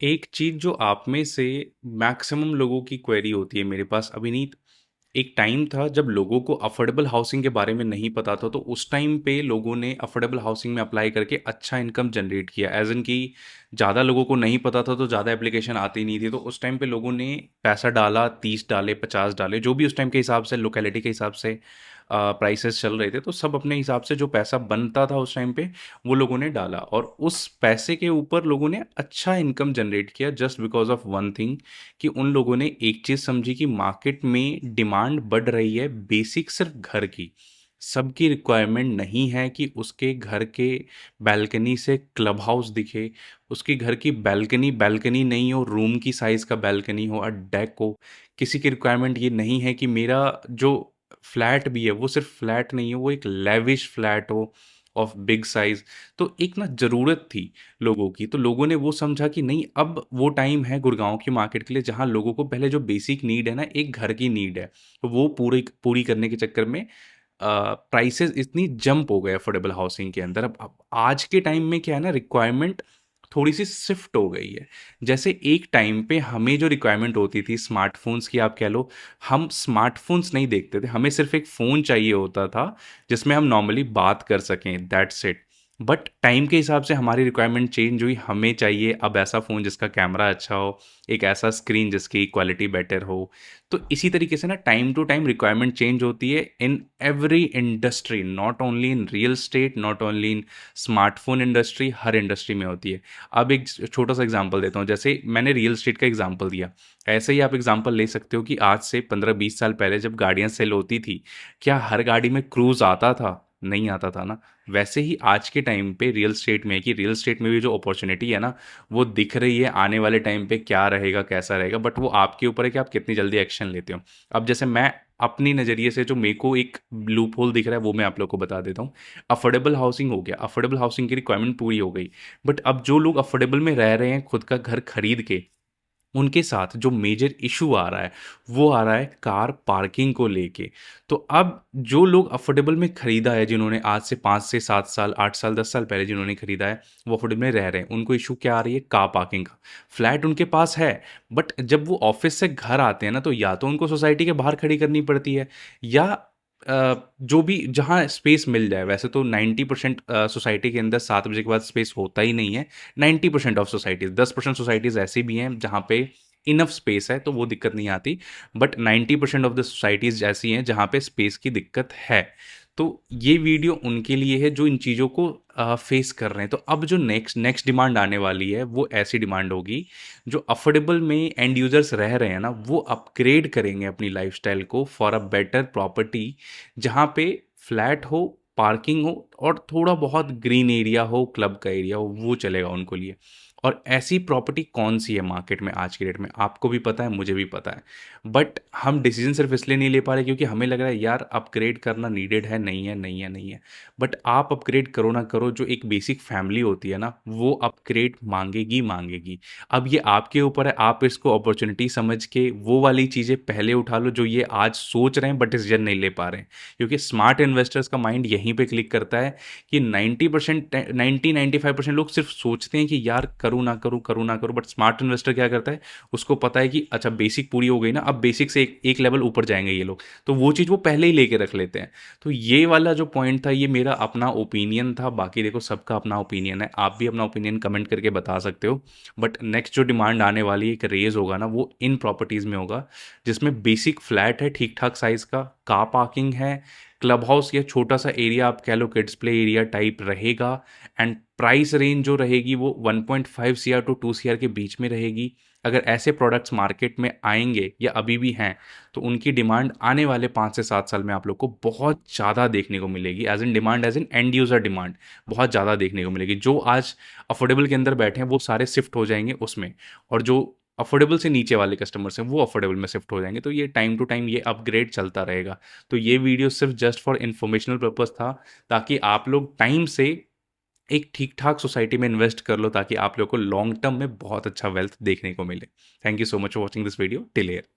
एक चीज़ जो आप में से मैक्सिमम लोगों की क्वेरी होती है मेरे पास अभिनीत। एक टाइम था जब लोगों को अफोर्डेबल हाउसिंग के बारे में नहीं पता था, तो उस टाइम पे लोगों ने अफोर्डेबल हाउसिंग में अप्लाई करके अच्छा इनकम जनरेट किया। एज इन कि ज़्यादा लोगों को नहीं पता था तो ज़्यादा एप्लीकेशन आती नहीं थी, तो उस टाइम पे लोगों ने पैसा डाला, 30 डाले, 50 डाले, जो भी उस टाइम के हिसाब से लोकेलिटी के हिसाब से प्राइसेस चल रहे थे, तो सब अपने हिसाब से जो पैसा बनता था उस टाइम पे वो लोगों ने डाला, और उस पैसे के ऊपर लोगों ने अच्छा इनकम जनरेट किया just because of one thing, कि उन लोगों ने एक चीज़ समझी कि मार्केट में डिमांड बढ़ रही है बेसिक सिर्फ घर की। सबकी रिक्वायरमेंट नहीं है कि उसके घर के बालकनी से क्लब हाउस दिखे, उसके घर की बालकनी बालकनी नहीं हो, रूम की साइज़ का बालकनी हो और डेक हो। किसी की रिक्वायरमेंट ये नहीं है कि मेरा जो फ्लैट भी है वो सिर्फ फ्लैट नहीं हो, वो एक लेविश फ्लैट हो ऑफ बिग साइज़। तो एक ना ज़रूरत थी लोगों की, तो लोगों ने वो समझा कि नहीं, अब वो टाइम है गुड़गांव की मार्केट के लिए जहाँ लोगों को पहले जो बेसिक नीड है ना, एक घर की नीड है, तो वो पूरी पूरी करने के चक्कर में प्राइसेस इतनी जंप हो गए अफोर्डेबल हाउसिंग के अंदर। अब आज के टाइम में क्या है ना, रिक्वायरमेंट थोड़ी सी शिफ्ट हो गई है। जैसे एक टाइम पे हमें जो रिक्वायरमेंट होती थी स्मार्टफोन्स की, आप कह लो, हम स्मार्टफोन्स नहीं देखते थे, हमें सिर्फ एक फ़ोन चाहिए होता था जिसमें हम नॉर्मली बात कर सकें, दैट्स इट। बट टाइम के हिसाब से हमारी रिक्वायरमेंट चेंज हुई, हमें चाहिए अब ऐसा फ़ोन जिसका कैमरा अच्छा हो, एक ऐसा स्क्रीन जिसकी क्वालिटी बेटर हो। तो इसी तरीके से ना time to time requirement change होती है in every industry, not only in real estate, not only in smartphone industry, हर इंडस्ट्री में होती है। अब एक छोटा सा एग्जांपल देता हूँ, जैसे मैंने रियल स्टेट का एग्जांपल दिया, ऐसे ही आप एग्जांपल ले सकते हो कि आज से 15-20 साल पहले जब गाड़ियाँ सेल होती थी, क्या हर गाड़ी में क्रूज़ आता था? नहीं आता था ना। वैसे ही आज के टाइम पे रियल स्टेट में है कि रियल स्टेट में भी जो अपॉर्चुनिटी है ना, वो दिख रही है, आने वाले टाइम पे क्या रहेगा, कैसा रहेगा, बट वो आपके ऊपर है कि आप कितनी जल्दी एक्शन लेते हो। अब जैसे मैं अपनी नज़रिए से जो मेरे को एक लूप होल दिख रहा है वो मैं आप लोग को बता देता हूँ। अफोर्डेबल हाउसिंग हो गया, अफोर्डेबल हाउसिंग की रिक्वायरमेंट पूरी हो गई, बट अब जो लोग अफोर्डेबल में रह रहे हैं खुद का घर खरीद के, उनके साथ जो मेजर इशू आ रहा है वो आ रहा है कार पार्किंग को लेके। तो अब जो लोग अफोर्डेबल में खरीदा है, जिन्होंने आज से 5 से 7 साल, 8 साल, 10 साल पहले जिन्होंने खरीदा है, वो अफोर्डेबल में रह रहे हैं, उनको इशू क्या आ रही है? कार पार्किंग का। फ्लैट उनके पास है, बट जब वो ऑफिस से घर आते हैं ना, तो या तो उनको सोसाइटी के बाहर खड़ी करनी पड़ती है, या जो भी जहाँ स्पेस मिल जाए। वैसे तो 90% सोसाइटी के अंदर 7 बजे के बाद स्पेस होता ही नहीं है। 90% ऑफ सोसाइटीज़, 10% सोसाइटीज़ ऐसी भी हैं जहाँ पे इनफ स्पेस है, तो वो दिक्कत नहीं आती। बट 90% ऑफ द सोसाइटीज़ ऐसी हैं जहाँ पे स्पेस की दिक्कत है। तो ये वीडियो उनके लिए है जो इन चीज़ों को फेस कर रहे हैं। तो अब जो नेक्स्ट नेक्स्ट डिमांड आने वाली है वो ऐसी डिमांड होगी, जो अफोर्डेबल में एंड यूजर्स रह रहे हैं ना, वो अपग्रेड करेंगे अपनी लाइफस्टाइल को फॉर अ बेटर प्रॉपर्टी, जहाँ पे फ्लैट हो, पार्किंग हो और थोड़ा बहुत ग्रीन एरिया हो, क्लब का एरिया हो, वो चलेगा उनको लिए। और ऐसी प्रॉपर्टी कौन सी है मार्केट में आज की डेट में, आपको भी पता है, मुझे भी पता है। बट हम डिसीजन सिर्फ इसलिए नहीं ले पा रहे क्योंकि हमें लग रहा है यार अपग्रेड करना नीडेड है, नहीं है, नहीं है, नहीं है। बट आप अपग्रेड करो ना करो, जो एक बेसिक फैमिली होती है ना, वो अपग्रेड मांगेगी मांगेगी। अब ये आपके ऊपर है, आप इसको अपॉर्चुनिटी समझ के वो वाली चीज़ें पहले उठा लो जो ये आज सोच रहे हैं बट डिसीजन नहीं ले पा रहे हैं। क्योंकि स्मार्ट इन्वेस्टर्स का माइंड यहीं पे क्लिक करता है कि 90%, 90-95% लोग सिर्फ सोचते हैं कि यार करूँ ना करूँ, करूँ ना करूँ, बट स्मार्ट इन्वेस्टर क्या करता है, उसको पता है कि अच्छा बेसिक पूरी हो गई ना, अब बेसिक से एक लेवल ऊपर जाएंगे ये लोग, तो वो चीज़ वो पहले ही लेके रख लेते हैं। तो ये वाला जो पॉइंट था, ये मेरा अपना ओपिनियन था। बाकी देखो, सबका अपना ओपिनियन है, आप भी अपना ओपिनियन कमेंट करके बता सकते हो। बट नेक्स्ट जो डिमांड आने वाली एक रेज होगा ना, वो इन प्रॉपर्टीज़ में होगा जिसमें बेसिक फ्लैट है ठीक ठाक साइज़ का, कार पार्किंग है, क्लब हाउस या छोटा सा एरिया आप कह लो किड्स प्ले एरिया टाइप रहेगा, एंड प्राइस रेंज जो रहेगी वो 1.5 सीआर टू 2 सीआर के बीच में रहेगी। अगर ऐसे प्रोडक्ट्स मार्केट में आएंगे या अभी भी हैं, तो उनकी डिमांड आने वाले 5 से 7 साल में आप लोग को बहुत ज़्यादा देखने को मिलेगी। As in demand, as in end user demand बहुत ज़्यादा देखने को मिलेगी। जो आज अफोर्डेबल के अंदर बैठे हैं वो सारे शिफ्ट हो जाएंगे उसमें, और जो अफोर्डेबल से नीचे वाले कस्टमर्स हैं वो अफोर्डेबल में शिफ्ट हो जाएंगे। तो ये टाइम टू टाइम ये अपग्रेड चलता रहेगा। तो ये वीडियो सिर्फ जस्ट फॉर इन्फॉर्मेशनल पर्पस था, ताकि आप लोग टाइम से एक ठीक ठाक सोसाइटी में इन्वेस्ट कर लो, ताकि आप लोग को लॉन्ग टर्म में बहुत अच्छा वेल्थ देखने को मिले। Thank you so much for watching this video till here.